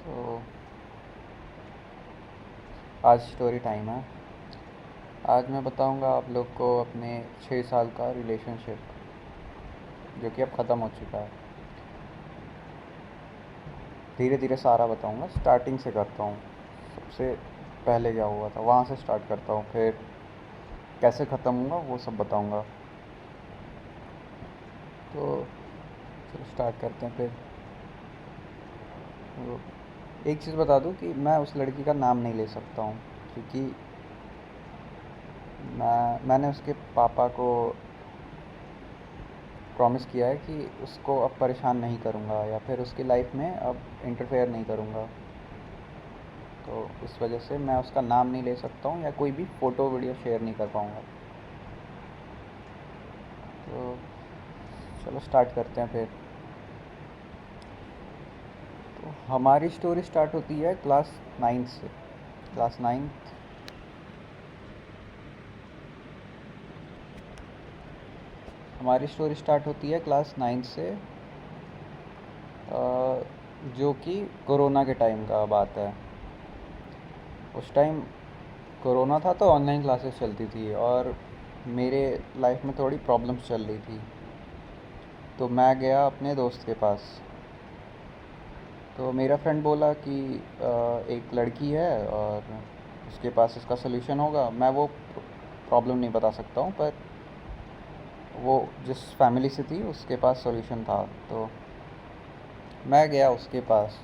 तो आज story time है। आज मैं बताऊंगा आप लोग को अपने 6 साल का रिलेशनशिप जो कि अब ख़त्म हो चुका है। धीरे धीरे सारा बताऊंगा, स्टार्टिंग से करता हूँ। सबसे पहले क्या हुआ था वहाँ से स्टार्ट करता हूँ, फिर कैसे ख़त्म हुआ वो सब बताऊंगा। तो चलो स्टार्ट करते हैं फिर। तो एक चीज़ बता दूँ कि मैं उस लड़की का नाम नहीं ले सकता हूँ, क्योंकि मैंने उसके पापा को प्रॉमिस किया है कि उसको अब परेशान नहीं करूँगा या फिर उसकी लाइफ में अब इंटरफेयर नहीं करूँगा। तो इस वजह से मैं उसका नाम नहीं ले सकता हूँ या कोई भी फ़ोटो वीडियो शेयर नहीं कर पाऊँगा। तो चलो स्टार्ट करते हैं फिर। तो हमारी स्टोरी स्टार्ट होती है क्लास 9 से। Class 9th। हमारी स्टोरी स्टार्ट होती है क्लास 9 से, जो कि कोरोना के टाइम का बात है। उस टाइम कोरोना था तो ऑनलाइन क्लासेस चलती थी और मेरे लाइफ में थोड़ी प्रॉब्लम्स चल रही थी। तो मैं गया अपने दोस्त के पास। तो मेरा फ्रेंड बोला कि एक लड़की है और उसके पास इसका सलूशन होगा। मैं वो प्रॉब्लम नहीं बता सकता हूँ, पर वो जिस फैमिली से थी उसके पास सलूशन था। तो मैं गया उसके पास,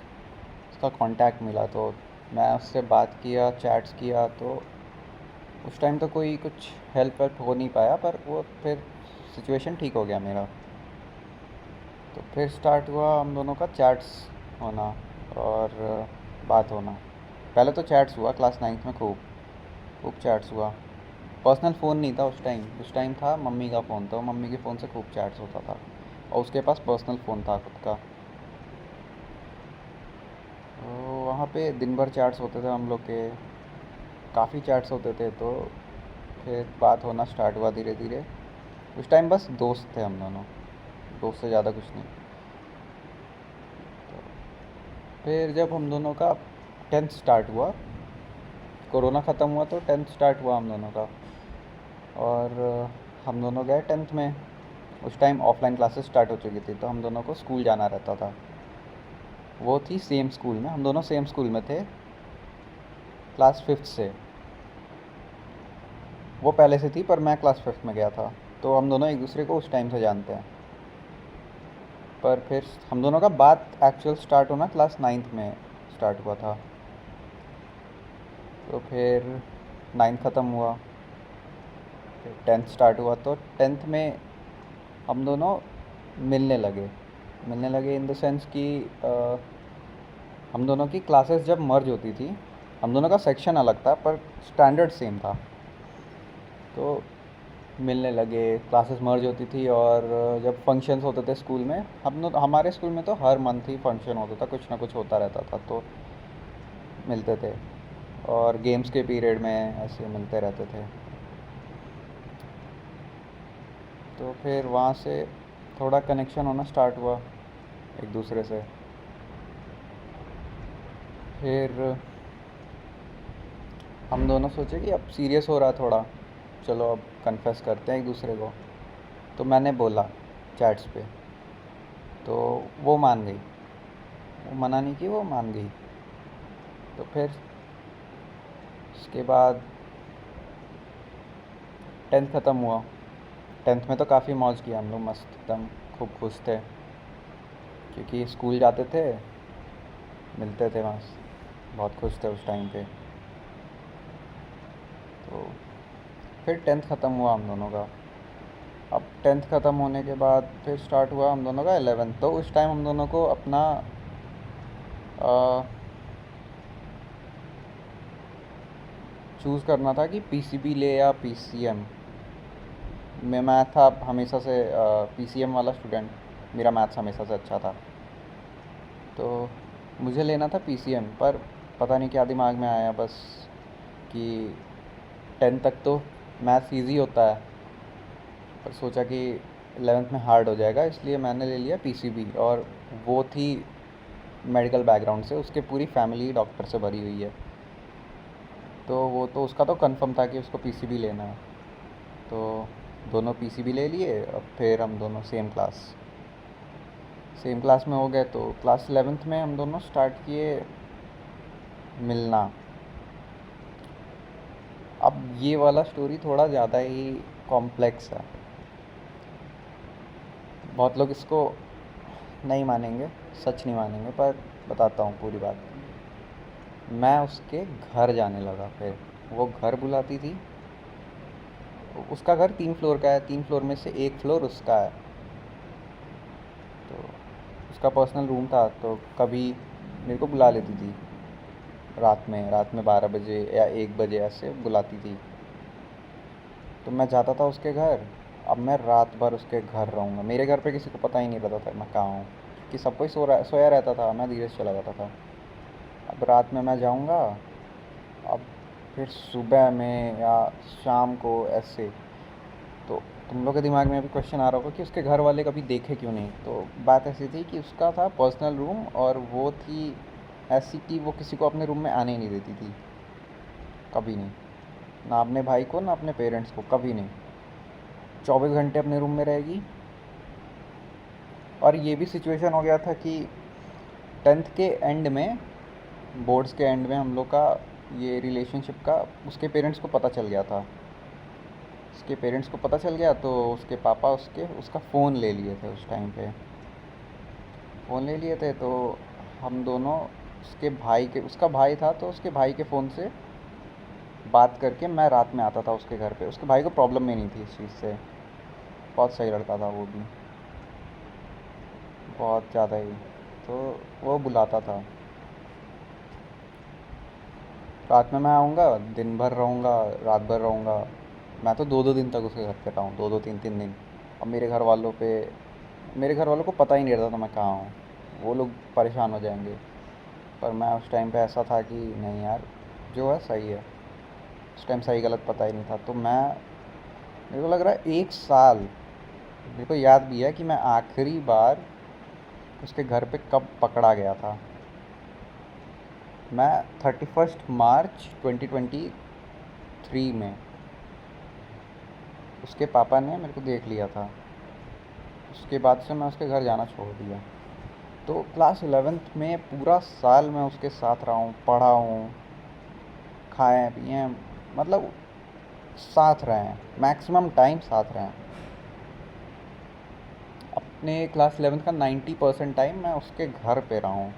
उसका कांटेक्ट मिला तो मैं उससे बात किया, चैट्स किया। तो उस टाइम तो कोई कुछ हेल्प वेल्प हो नहीं पाया, पर वो फिर सिचुएशन ठीक हो गया मेरा। तो फिर स्टार्ट हुआ हम दोनों का चैट्स होना और बात होना। पहले तो चैट्स हुआ क्लास 9th में, खूब खूब चैट्स हुआ। पर्सनल फ़ोन नहीं था उस टाइम था मम्मी का फ़ोन, तो मम्मी के फ़ोन से खूब चैट्स होता था और उसके पास पर्सनल फ़ोन था खुद का। तो वहाँ पे दिन भर चैट्स होते थे हम लोग के, काफ़ी चैट्स होते थे। तो फिर बात होना स्टार्ट हुआ धीरे धीरे। उस टाइम बस दोस्त थे हम दोनों, दोस्त से ज़्यादा कुछ नहीं। तो फिर जब हम दोनों का 10th स्टार्ट हुआ, कोरोना ख़त्म हुआ तो 10th स्टार्ट हुआ हम दोनों का। और हम दोनों गए 10th में। उस टाइम ऑफलाइन क्लासेस स्टार्ट हो चुकी थी तो हम दोनों को स्कूल जाना रहता था। वो थी सेम स्कूल में, हम दोनों सेम स्कूल में थे क्लास 5th से। वो पहले से थी पर मैं क्लास 5th में गया था। तो हम दोनों एक दूसरे को उस टाइम से जानते हैं। पर फिर हम दोनों का बात एक्चुअल स्टार्ट होना क्लास 9th में स्टार्ट हुआ था। तो फिर 9th ख़त्म हुआ, फिर 10th स्टार्ट हुआ। तो 10th में हम दोनों मिलने लगे इन द सेंस कि हम दोनों की क्लासेस जब मर्ज होती थी, हम दोनों का सेक्शन अलग था पर स्टैंडर्ड सेम था। तो मिलने लगे, क्लासेस मर्ज होती थी। और जब फंक्शंस होते थे स्कूल में, हमारे स्कूल में तो हर मंथ ही फंक्शन होता था, कुछ ना कुछ होता रहता था। तो मिलते थे और गेम्स के पीरियड में ऐसे मिलते रहते थे। तो फिर वहाँ से थोड़ा कनेक्शन होना स्टार्ट हुआ एक दूसरे से। फिर हम दोनों सोचे कि अब सीरियस हो रहा थोड़ा, चलो अब कन्फेस करते हैं एक दूसरे को। तो मैंने बोला चैट्स पे, तो वो मान गई। वो मना नहीं की, वो मान गई। तो फिर उसके बाद 10th ख़त्म हुआ। 10th में तो काफ़ी मौज किया हम लोग, मस्त एकदम खूब खुश थे, क्योंकि स्कूल जाते थे, मिलते थे वहाँ, बहुत खुश थे उस टाइम पे। तो फिर 10th ख़त्म हुआ हम दोनों का। अब 10th ख़त्म होने के बाद फिर स्टार्ट हुआ हम दोनों का 11th। तो उस टाइम हम दोनों को अपना चूज़ करना था कि पीसीबी ले या पीसीएम। मैं था हमेशा से पीसीएम वाला स्टूडेंट, मेरा मैथ्स हमेशा से अच्छा था। तो मुझे लेना था पीसीएम, पर पता नहीं क्या दिमाग में आया बस कि 10th तक तो मैथ्स इजी होता है, पर सोचा कि 11th में हार्ड हो जाएगा, इसलिए मैंने ले लिया पीसीबी। और वो थी मेडिकल बैकग्राउंड से, उसके पूरी फैमिली डॉक्टर से भरी हुई है। तो वो तो उसका तो कंफर्म था कि उसको पीसीबी लेना है। तो दोनों पीसीबी ले लिए। अब फिर हम दोनों सेम क्लास में हो गए। तो क्लास 11th में हम दोनों स्टार्ट किए मिलना। अब ये वाला स्टोरी थोड़ा ज़्यादा ही कॉम्प्लेक्स है। बहुत लोग इसको नहीं मानेंगे, सच नहीं मानेंगे, पर बताता हूँ पूरी बात। मैं उसके घर जाने लगा। फिर वो घर बुलाती थी। उसका घर 3 फ्लोर का है, 3 फ्लोर में से एक फ्लोर उसका है। तो उसका पर्सनल रूम था। तो कभी मेरे को बुला लेती थी रात में 12 बजे या 1 बजे ऐसे बुलाती थी। तो मैं जाता था उसके घर। अब मैं रात भर उसके घर रहूँगा। मेरे घर पे किसी को पता ही नहीं रहता था मैं कहाँ हूँ, कि सब कोई सोया रहता था, मैं धीरे से चला जाता था। अब रात में मैं जाऊँगा। अब फिर सुबह में या शाम को ऐसे। तो तुम लोग के दिमाग में अभी क्वेश्चन आ रहा होगा कि उसके घर वाले कभी देखे क्यों नहीं। तो बात ऐसी थी कि उसका था पर्सनल रूम, और वो थी ऐसी कि वो किसी को अपने रूम में आने ही नहीं देती थी, कभी नहीं। ना अपने भाई को, ना अपने पेरेंट्स को, कभी नहीं। 24 घंटे अपने रूम में रहेगी। और ये भी सिचुएशन हो गया था कि 10th के एंड में, बोर्ड्स के एंड में, हम लोग का ये रिलेशनशिप का उसके पेरेंट्स को पता चल गया था। उसके पेरेंट्स को पता चल गया तो उसके पापा उसका फ़ोन ले लिए थे। उस टाइम पे फ़ोन ले लिए थे। तो हम दोनों उसका भाई था, तो उसके भाई के फ़ोन से बात करके मैं रात में आता था उसके घर पे। उसके भाई को प्रॉब्लम भी नहीं थी इस चीज़ से। बहुत सही लड़का था वो भी, बहुत ज़्यादा ही। तो वो बुलाता था। रात में मैं आऊँगा, दिन भर रहूँगा, रात भर रहूँगा। मैं तो 2-2 दिन तक उसके घर पे रहा हूँ, 2-2 3-3 दिन। अब मेरे घर वालों को पता ही नहीं रहता था मैं कहाँ हूँ। वो लोग परेशान हो जाएंगे। पर मैं उस टाइम पे ऐसा था कि नहीं यार, जो है सही है। उस टाइम सही गलत पता ही नहीं था। तो मेरे को लग रहा है 1 साल, मेरे को याद भी है कि मैं आखिरी बार उसके घर पे कब पकड़ा गया था। मैं 31 मार्च 2023 में, उसके पापा ने मेरे को देख लिया था। उसके बाद से मैं उसके घर जाना छोड़ दिया। तो क्लास 11th में पूरा साल मैं उसके साथ रहा हूँ, पढ़ा हूँ, खाए पिए, मतलब साथ रहे हैं, मैक्सिमम टाइम साथ रहे हैं। अपने क्लास 11th का 90% टाइम मैं उसके घर पे रहा हूँ।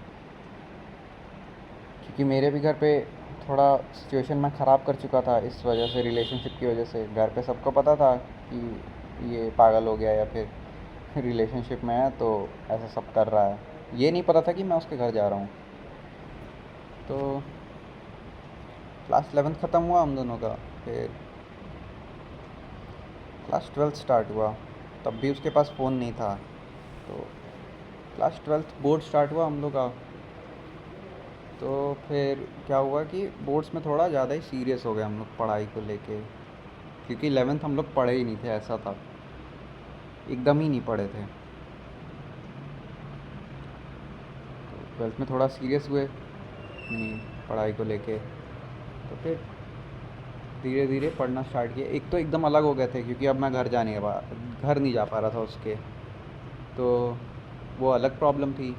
क्योंकि मेरे भी घर पे थोड़ा सिचुएशन मैं ख़राब कर चुका था इस वजह से, रिलेशनशिप की वजह से। घर पे सबको पता था कि ये पागल हो गया या फिर रिलेशनशिप में है तो ऐसा सब कर रहा है। ये नहीं पता था कि मैं उसके घर जा रहा हूँ। तो क्लास 11th ख़त्म हुआ हम दोनों का। फिर क्लास 12th स्टार्ट हुआ। तब भी उसके पास फ़ोन नहीं था। तो क्लास 12th बोर्ड स्टार्ट हुआ हम लोग का। तो फिर क्या हुआ कि बोर्ड्स में थोड़ा ज़्यादा ही सीरियस हो गए हम लोग पढ़ाई को लेके। क्योंकि 11th हम लोग पढ़े ही नहीं थे, ऐसा था, एकदम ही नहीं पढ़े थे। तो 12th में थोड़ा सीरियस हुए अपनी पढ़ाई को लेके। तो फिर धीरे धीरे पढ़ना स्टार्ट किया। एक तो एकदम अलग हो गए थे क्योंकि अब मैं घर नहीं जा पा रहा था उसके। तो वो अलग प्रॉब्लम थी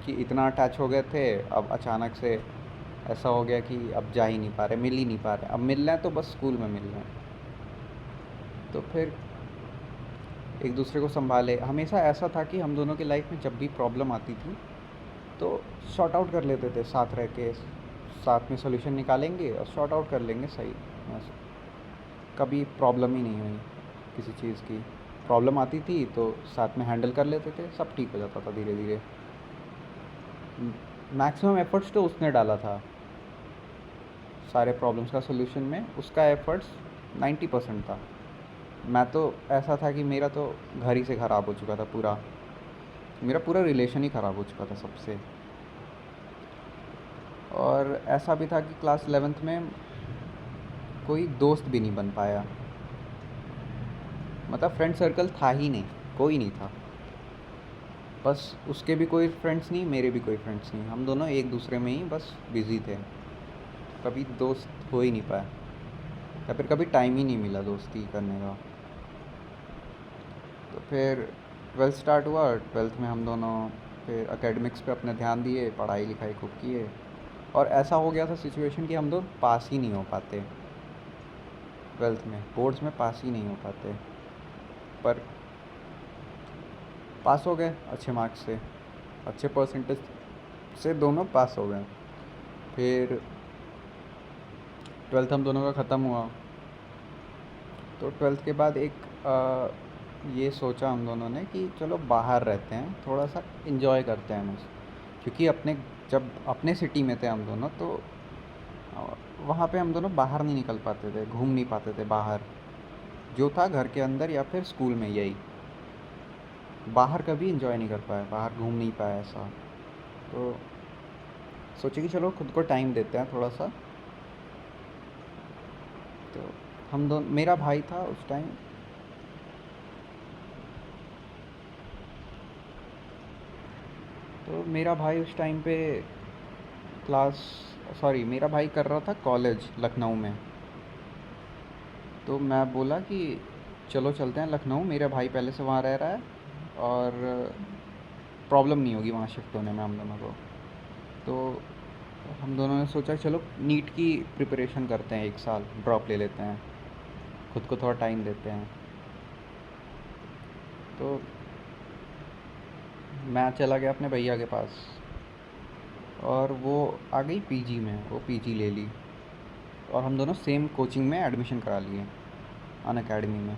कि इतना अटैच हो गए थे, अब अचानक से ऐसा हो गया कि अब जा ही नहीं पा रहे, मिल ही नहीं पा रहे। अब मिल रहे हैं तो बस स्कूल में मिल रहे हैं। तो फिर एक दूसरे को संभाले। हमेशा ऐसा था कि हम दोनों की लाइफ में जब भी प्रॉब्लम आती थी तो सॉर्ट आउट कर लेते थे साथ रह के। साथ में सॉल्यूशन निकालेंगे और सॉर्ट आउट कर लेंगे। सही, बस कभी प्रॉब्लम ही नहीं हुई किसी चीज़ की। प्रॉब्लम आती थी तो साथ में हैंडल कर लेते थे, सब ठीक हो जाता था धीरे धीरे। मैक्सिमम एफर्ट्स तो उसने डाला था सारे प्रॉब्लम्स का सॉल्यूशन में। उसका एफर्ट्स 90% था। मैं तो ऐसा था कि मेरा तो घर ही से ख़राब हो चुका था पूरा। मेरा पूरा रिलेशन ही ख़राब हो चुका था सबसे। और ऐसा भी था कि क्लास 11th में कोई दोस्त भी नहीं बन पाया। मतलब फ्रेंड सर्कल था ही नहीं, कोई नहीं था। बस उसके भी कोई फ्रेंड्स नहीं, मेरे भी कोई फ्रेंड्स नहीं, हम दोनों एक दूसरे में ही बस बिज़ी थे। कभी दोस्त हो ही नहीं पाया, या फिर कभी टाइम ही नहीं मिला दोस्ती करने का। तो फिर ट्वेल्थ स्टार्ट हुआ, ट्वेल्थ में हम दोनों फिर एकेडमिक्स पे अपने ध्यान दिए, पढ़ाई लिखाई खूब किए। और ऐसा हो गया था सिचुएशन कि हम दोनों पास ही नहीं हो पाते, ट्वेल्थ में बोर्ड्स में पास ही नहीं हो पाते। पर पास हो गए अच्छे मार्क्स से, अच्छे परसेंटेज से दोनों पास हो गए। फिर ट्वेल्थ हम दोनों का ख़त्म हुआ, तो ट्वेल्थ के बाद ये सोचा हम दोनों ने कि चलो बाहर रहते हैं, थोड़ा सा इन्जॉय करते हैं बस। क्योंकि जब अपने सिटी में थे हम दोनों, तो वहाँ पे हम दोनों बाहर नहीं निकल पाते थे, घूम नहीं पाते थे बाहर। जो था घर के अंदर या फिर स्कूल में, यही बाहर कभी इन्जॉय नहीं कर पाए, बाहर घूम नहीं पाया ऐसा। तो सोचे कि चलो खुद को टाइम देते हैं थोड़ा सा। तो हम दोनों, मेरा भाई था उस टाइम, तो मेरा भाई उस टाइम पे क्लास सॉरी मेरा भाई कर रहा था कॉलेज लखनऊ में। तो मैं बोला कि चलो चलते हैं लखनऊ, मेरा भाई पहले से वहाँ रह रहा है और प्रॉब्लम नहीं होगी वहाँ शिफ्ट होने में हम दोनों को। तो हम दोनों ने सोचा चलो नीट की प्रिपरेशन करते हैं, एक साल ड्रॉप ले लेते हैं, खुद को थोड़ा टाइम देते हैं। तो मैं चला गया अपने भैया के पास, और वो आ गई पीजी में, वो पीजी ले ली, और हम दोनों सेम कोचिंग में एडमिशन करा लिए, अन अकेडमी में।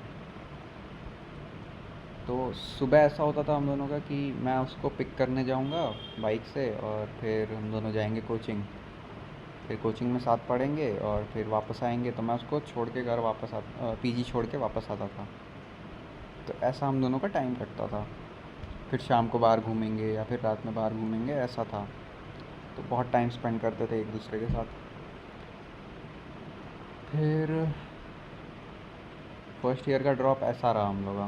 तो सुबह ऐसा होता था हम दोनों का कि मैं उसको पिक करने जाऊंगा बाइक से, और फिर हम दोनों जाएंगे कोचिंग, फिर कोचिंग में साथ पढ़ेंगे और फिर वापस आएंगे। तो मैं उसको छोड़ के घर वापस पीजी छोड़ के वापस आता था। तो ऐसा हम दोनों का टाइम कटता था। फिर शाम को बाहर घूमेंगे या फिर रात में बाहर घूमेंगे, ऐसा था। तो बहुत टाइम स्पेंड करते थे एक दूसरे के साथ। फिर फर्स्ट ईयर का ड्रॉप ऐसा रहा हम लोग का।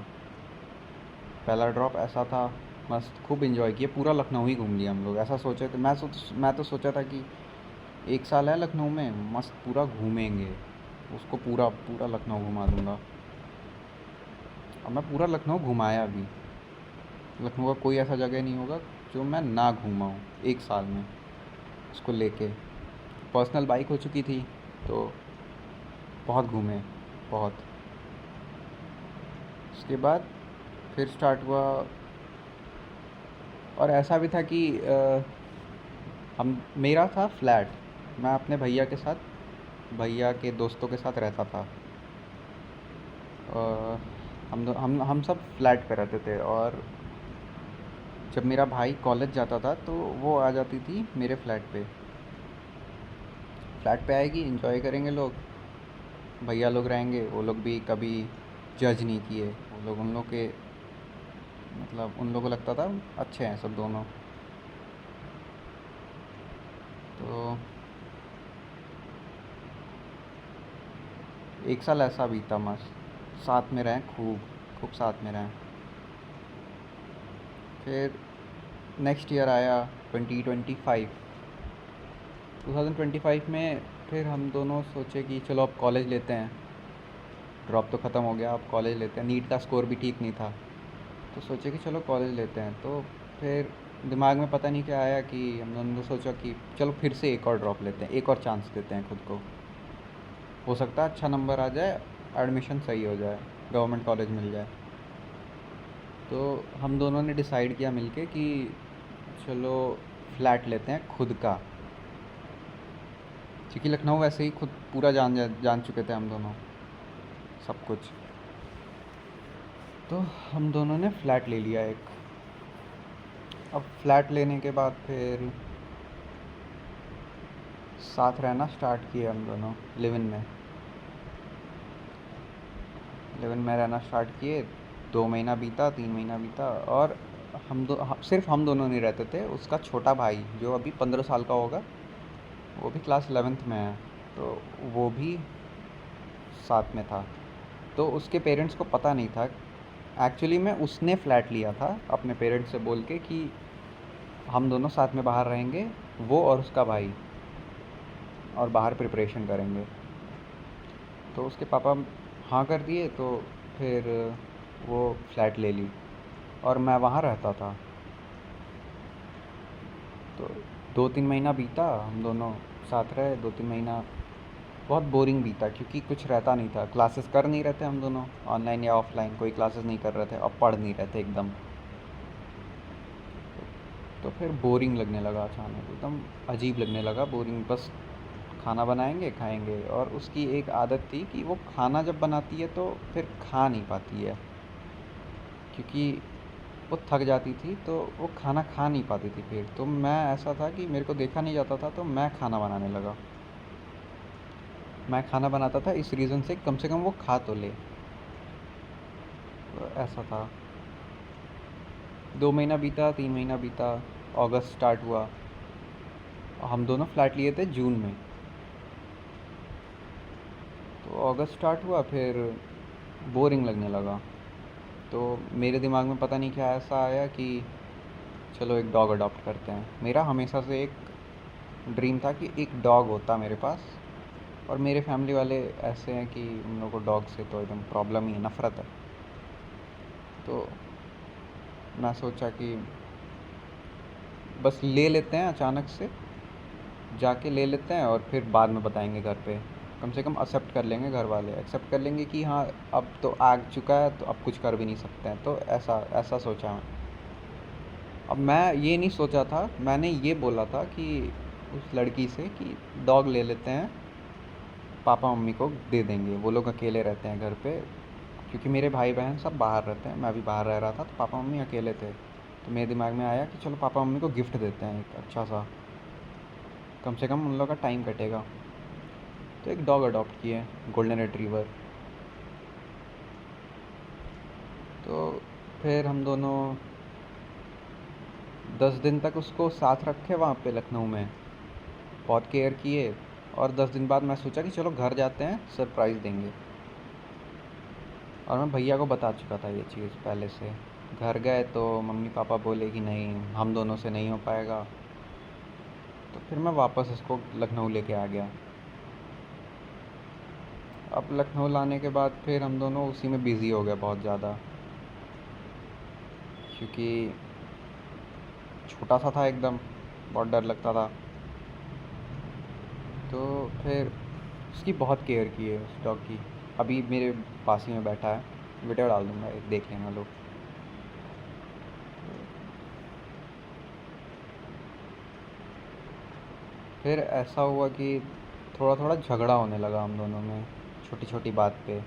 पहला ड्रॉप ऐसा था, मस्त खूब इन्जॉय किया, पूरा लखनऊ ही घूम लिया हम लोग। ऐसा सोचे थे, मैं तो सोचा था कि एक साल है लखनऊ में, मस्त पूरा घूमेंगे, उसको पूरा पूरा लखनऊ घुमा दूंगा। अब मैं पूरा लखनऊ घुमाया भी। लखनऊ का कोई ऐसा जगह नहीं होगा जो मैं ना घूमा हूँ एक साल में, उसको लेके। पर्सनल बाइक हो चुकी थी, तो बहुत घूमे, बहुत। उसके बाद फिर स्टार्ट हुआ, और ऐसा भी था कि हम मेरा था फ्लैट, मैं अपने भैया के साथ, भैया के दोस्तों के साथ रहता था। हम सब फ्लैट पे रहते थे। और जब मेरा भाई कॉलेज जाता था तो वो आ जाती थी मेरे फ्लैट पे। फ्लैट पे आएगी, इंजॉय करेंगे लोग, भैया लोग रहेंगे, वो लोग भी कभी जज नहीं किए। वो लोग, उन लोग के मतलब उन लोगों को लगता था अच्छे हैं सब दोनों। तो एक साल ऐसा बीता मस्त, साथ में रहें, खूब खूब साथ में रहें। फिर नेक्स्ट ईयर आया 2025। 2025 में फिर हम दोनों सोचे कि चलो अब कॉलेज लेते हैं, ड्रॉप तो ख़त्म हो गया, अब कॉलेज लेते हैं। नीट का स्कोर भी ठीक नहीं था, तो सोचे कि चलो कॉलेज लेते हैं। तो फिर दिमाग में पता नहीं क्या आया कि हम दोनों ने सोचा कि चलो फिर से एक और ड्रॉप लेते हैं, एक और चांस देते हैं खुद को। हो सकता है अच्छा नंबर आ जाए, एडमिशन सही हो जाए, गवर्नमेंट कॉलेज मिल जाए। तो हम दोनों ने डिसाइड किया मिलके कि चलो फ्लैट लेते हैं खुद का, क्योंकि लखनऊ वैसे ही खुद पूरा जान चुके थे हम दोनों, सब कुछ। तो हम दोनों ने फ्लैट ले लिया एक। अब फ्लैट लेने के बाद फिर साथ रहना स्टार्ट किए हम दोनों, लिव इन में। लिव इन में रहना स्टार्ट किए, 2 महीना बीता, 3 महीना बीता, और सिर्फ हम दोनों नहीं रहते थे, उसका छोटा भाई जो अभी 15 साल का होगा, वो भी क्लास 11th में है, तो वो भी साथ में था। तो उसके पेरेंट्स को पता नहीं था एक्चुअली में उसने फ्लैट लिया था अपने पेरेंट्स से बोल के कि हम दोनों साथ में बाहर रहेंगे, वो और उसका भाई, और बाहर प्रिपरेशन करेंगे। तो उसके पापा हाँ कर दिए, तो फिर वो फ्लैट ले ली और मैं वहाँ रहता था। तो 2-3 महीना बीता, हम दोनों साथ रहे। 2-3 महीना बहुत बोरिंग बीता, क्योंकि कुछ रहता नहीं था। क्लासेस कर नहीं रहे थे हम दोनों, ऑनलाइन या ऑफलाइन कोई क्लासेस नहीं कर रहे थे और पढ़ नहीं रहे थे एकदम। तो फिर बोरिंग लगने लगा, अचानक एकदम अजीब लगने लगा, बोरिंग। बस खाना बनाएंगे, खाएंगे। और उसकी एक आदत थी कि वो खाना जब बनाती है तो फिर खा नहीं पाती है, क्योंकि वो थक जाती थी, तो वो खाना खा नहीं पाती थी। फिर तो मैं, ऐसा था कि मेरे को देखा नहीं जाता था, तो मैं खाना बनाने लगा। मैं खाना बनाता था इस रीज़न से कम वो खा तो ले। तो ऐसा था। 2 महीना बीता, 3 महीना बीता, अगस्त स्टार्ट हुआ। हम दोनों फ्लैट लिए थे जून में। तो अगस्त स्टार्ट हुआ, फिर बोरिंग लगने लगा। तो मेरे दिमाग में पता नहीं क्या ऐसा आया कि चलो एक डॉग अडॉप्ट करते हैं। मेरा हमेशा से एक ड्रीम था कि एक डॉग होता मेरे पास। और मेरे फैमिली वाले ऐसे हैं कि उन लोगों को डॉग से तो एकदम प्रॉब्लम ही है, नफ़रत है। तो मैं सोचा कि बस ले लेते हैं, अचानक से जाके ले लेते हैं और फिर बाद में बताएंगे घर पे। कम से कम एक्सेप्ट कर लेंगे, घर वाले एक्सेप्ट कर लेंगे कि हाँ अब तो आ चुका है, तो अब कुछ कर भी नहीं सकते हैं। तो ऐसा ऐसा सोचा मैं। अब मैं ये नहीं सोचा था, मैंने ये बोला था कि उस लड़की से कि डॉग ले लेते हैं, पापा मम्मी को दे देंगे, वो लोग अकेले रहते हैं घर पे। क्योंकि मेरे भाई बहन सब बाहर रहते हैं, मैं भी बाहर रह रहा था, तो पापा मम्मी अकेले थे। तो मेरे दिमाग में आया कि चलो पापा मम्मी को गिफ्ट देते हैं एक अच्छा सा, कम से कम उन लोग का टाइम कटेगा। तो एक डॉग अडॉप्ट किए, गोल्डन रिट्रीवर। तो फिर हम दोनों 10 दिन तक उसको साथ रखे वहाँ पे लखनऊ में, बहुत केयर किए। और 10 दिन बाद मैं सोचा कि चलो घर जाते हैं, सरप्राइज़ देंगे। और मैं भैया को बता चुका था ये चीज़ पहले से। घर गए तो मम्मी पापा बोले कि नहीं, हम दोनों से नहीं हो पाएगा। तो फिर मैं वापस इसको लखनऊ लेके आ गया। अब लखनऊ लाने के बाद फिर हम दोनों उसी में बिज़ी हो गए बहुत ज़्यादा, क्योंकि छोटा सा था एकदम, बहुत डर लगता था। तो फिर उसकी बहुत केयर की है, उस डॉग की। अभी मेरे पास ही में बैठा है, वीडियो डाल दूँगा, एक देख लेना लोग। फिर ऐसा हुआ कि थोड़ा थोड़ा झगड़ा होने लगा हम दोनों में, छोटी छोटी बात पे।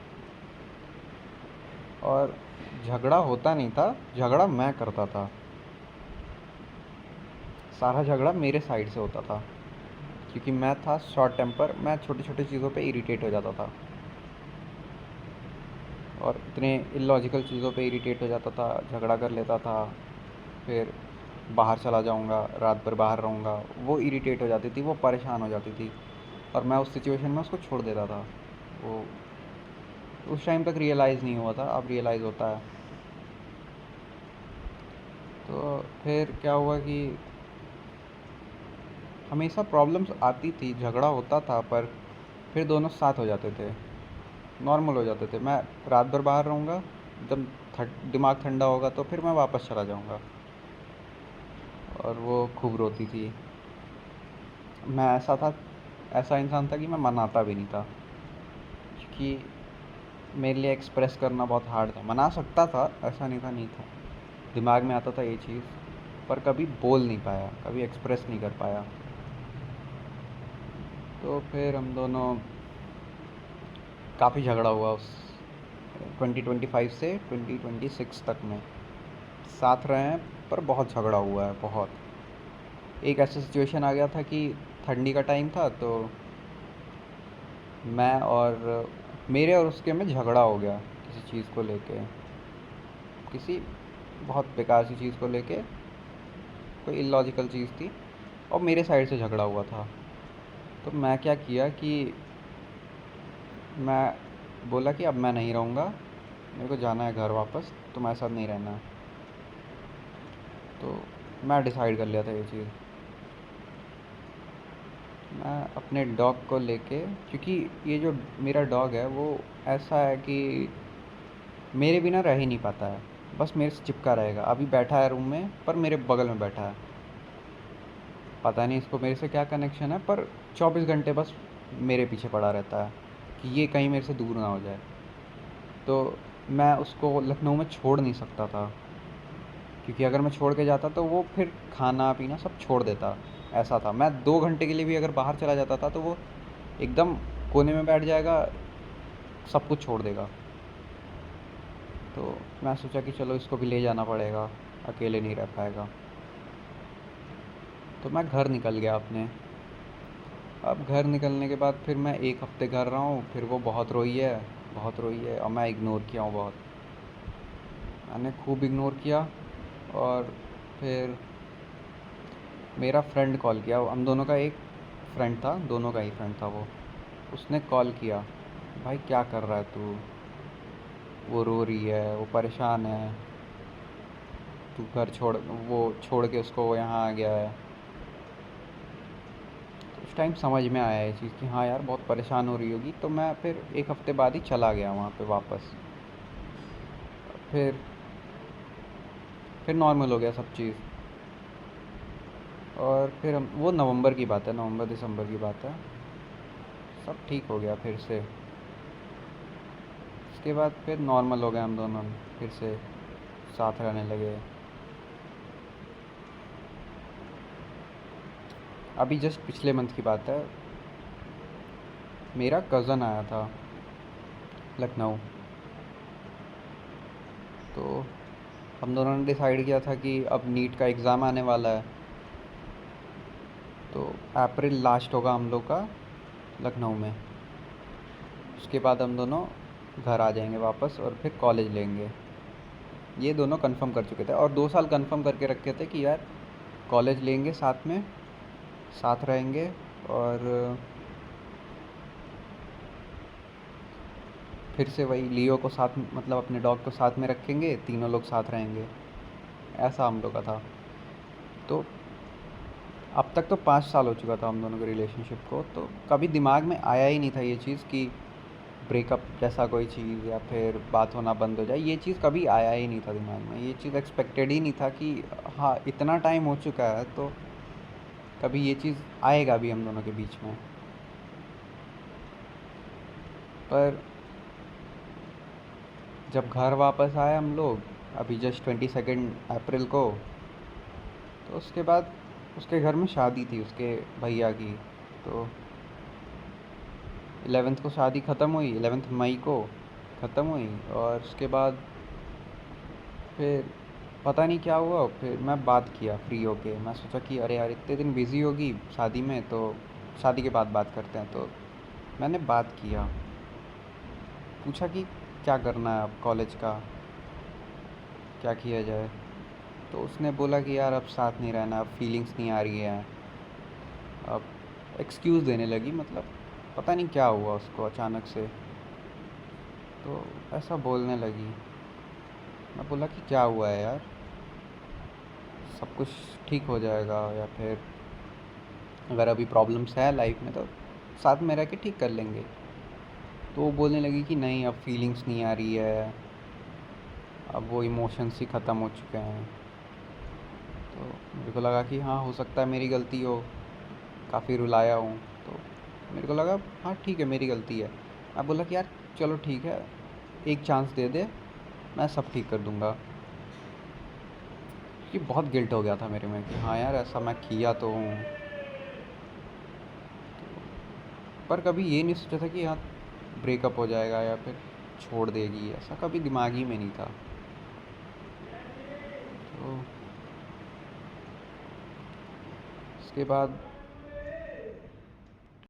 और झगड़ा होता नहीं था, झगड़ा मैं करता था। सारा झगड़ा मेरे साइड से होता था, क्योंकि मैं था शॉर्ट टेम्पर। मैं छोटी छोटी चीज़ों पे इरिटेट हो जाता था, और इतने इलॉजिकल चीज़ों पे इरिटेट हो जाता था, झगड़ा कर लेता था। फिर बाहर चला जाऊंगा, रात भर बाहर रहूँगा, वो इरिटेट हो जाती थी, वो परेशान हो जाती थी, और मैं उस सिचुएशन में उसको छोड़ देता था। वो उस टाइम तक रियलाइज़ नहीं हुआ था, अब रियलाइज़ होता है। तो फिर क्या हुआ कि हमेशा प्रॉब्लम्स आती थी, झगड़ा होता था, पर फिर दोनों साथ हो जाते थे, नॉर्मल हो जाते थे। मैं रात भर बाहर रहूँगा, जब दिमाग ठंडा होगा तो फिर मैं वापस चला जाऊँगा। और वो खूब रोती थी। मैं ऐसा इंसान था कि मैं मनाता भी नहीं था, क्योंकि मेरे लिए एक्सप्रेस करना बहुत हार्ड था। मना सकता था, ऐसा नहीं था, नहीं था, दिमाग में आता था ये चीज़, पर कभी बोल नहीं पाया, कभी एक्सप्रेस नहीं कर पाया। तो फिर हम दोनों, काफ़ी झगड़ा हुआ उस 2025 से 2026 तक में। साथ रहे हैं, पर बहुत झगड़ा हुआ है, बहुत। एक ऐसा सिचुएशन आ गया था कि ठंडी का टाइम था, तो मैं और मेरे और उसके में झगड़ा हो गया किसी चीज़ को लेके, किसी बहुत बेकार सी चीज़ को लेके। कोई इलॉजिकल चीज़ थी, और मेरे साइड से झगड़ा हुआ था। तो मैं क्या किया कि मैं बोला कि अब मैं नहीं रहूँगा, मेरे को जाना है घर वापस। तुम्हारे साथ नहीं रहना। तो मैं डिसाइड कर लिया था ये चीज़। मैं अपने डॉग को लेके, क्योंकि ये जो मेरा डॉग है वो ऐसा है कि मेरे बिना रह ही नहीं पाता है, बस मेरे से चिपका रहेगा। अभी बैठा है रूम में पर मेरे बगल में बैठा है। पता नहीं इसको मेरे से क्या कनेक्शन है, पर 24 घंटे बस मेरे पीछे पड़ा रहता है कि ये कहीं मेरे से दूर ना हो जाए। तो मैं उसको लखनऊ में छोड़ नहीं सकता था, क्योंकि अगर मैं छोड़ के जाता तो वो फिर खाना पीना सब छोड़ देता। ऐसा था, मैं 2 घंटे के लिए भी अगर बाहर चला जाता था तो वो एकदम कोने में बैठ जाएगा, सब कुछ छोड़ देगा। तो मैं सोचा कि चलो इसको भी ले जाना पड़ेगा, अकेले नहीं रह पाएगा। तो मैं घर निकल गया अपने। अब घर निकलने के बाद फिर मैं 1 हफ्ते घर रहा हूँ, फिर वो बहुत रोई है, बहुत रोई है, और मैं इग्नोर किया हूँ बहुत। मैंने खूब इग्नोर किया। और फिर मेरा फ्रेंड कॉल किया, हम दोनों का एक फ्रेंड था, दोनों का ही फ्रेंड था वो। उसने कॉल किया, भाई क्या कर रहा है तू, वो रो रही है, वो परेशान है, तू घर छोड़, वो छोड़ के उसको यहाँ आ गया है। तो उस टाइम समझ में आया ये चीज़ कि हाँ यार बहुत परेशान हो रही होगी। तो मैं फिर 1 हफ्ते बाद ही चला गया वहाँ पे वापस। फिर फिर नॉर्मल हो गया सब चीज़। और फिर हम, वो नवंबर की बात है, नवंबर दिसंबर की बात है, सब ठीक हो गया फिर से। उसके बाद फिर नॉर्मल हो गए हम दोनों, फिर से साथ रहने लगे। अभी जस्ट पिछले मंथ की बात है, मेरा कज़न आया था लखनऊ। तो हम दोनों ने डिसाइड किया था कि अब नीट का एग्ज़ाम आने वाला है, तो अप्रैल लास्ट होगा हम लोग का लखनऊ में। उसके बाद हम दोनों घर आ जाएंगे वापस और फिर कॉलेज लेंगे। ये दोनों कंफर्म कर चुके थे और 2 साल कंफर्म करके रखे थे कि यार कॉलेज लेंगे साथ में, साथ रहेंगे। और फिर से वही लियो को साथ, मतलब अपने डॉग को साथ में रखेंगे, तीनों लोग साथ रहेंगे, ऐसा हम लोग का था। तो अब तक तो 5 साल हो चुका था हम दोनों के रिलेशनशिप को, तो कभी दिमाग में आया ही नहीं था ये चीज़ कि ब्रेकअप जैसा कोई चीज़ या फिर बात होना बंद हो जाए। ये चीज़ कभी आया ही नहीं था दिमाग में, ये चीज़ एक्सपेक्टेड ही नहीं था कि हाँ इतना टाइम हो चुका है तो कभी ये चीज़ आएगा भी हम दोनों के बीच में। पर जब घर वापस आए हम लोग, अभी जस्ट 22 अप्रैल को, तो उसके बाद उसके घर में शादी थी उसके भैया की। तो 11th को शादी ख़त्म हुई, 11 मई को ख़त्म हुई। और उसके बाद फिर पता नहीं क्या हुआ, फिर मैं बात किया फ्री होके। मैं सोचा कि अरे यार इतने दिन बिज़ी होगी शादी में, तो शादी के बाद बात करते हैं। तो मैंने बात किया, पूछा कि क्या करना है अब कॉलेज का, क्या किया जाए। तो उसने बोला कि यार अब साथ नहीं रहना, अब फीलिंग्स नहीं आ रही है। अब एक्सक्यूज़ देने लगी, मतलब पता नहीं क्या हुआ उसको अचानक से, तो ऐसा बोलने लगी। मैं बोला कि क्या हुआ है यार, सब कुछ ठीक हो जाएगा, या फिर अगर अभी प्रॉब्लम्स है लाइफ में तो साथ में रह के ठीक कर लेंगे। तो वो बोलने लगी कि नहीं अब फीलिंग्स नहीं आ रही है, अब वो इमोशंस ही ख़त्म हो चुके हैं। तो मेरे को लगा कि हाँ हो सकता है मेरी गलती हो, काफ़ी रुलाया हूँ। तो मेरे को लगा हाँ ठीक है मेरी गलती है। मैं बोला कि यार चलो ठीक है, एक चांस दे दे, मैं सब ठीक कर दूँगा। कि बहुत गिल्ट हो गया था मेरे में कि हाँ यार ऐसा मैं किया तो हूँ। पर कभी ये नहीं सोचा था कि हाँ ब्रेकअप हो जाएगा या फिर छोड़ देगी, ऐसा कभी दिमाग ही में नहीं था। तो उसके बाद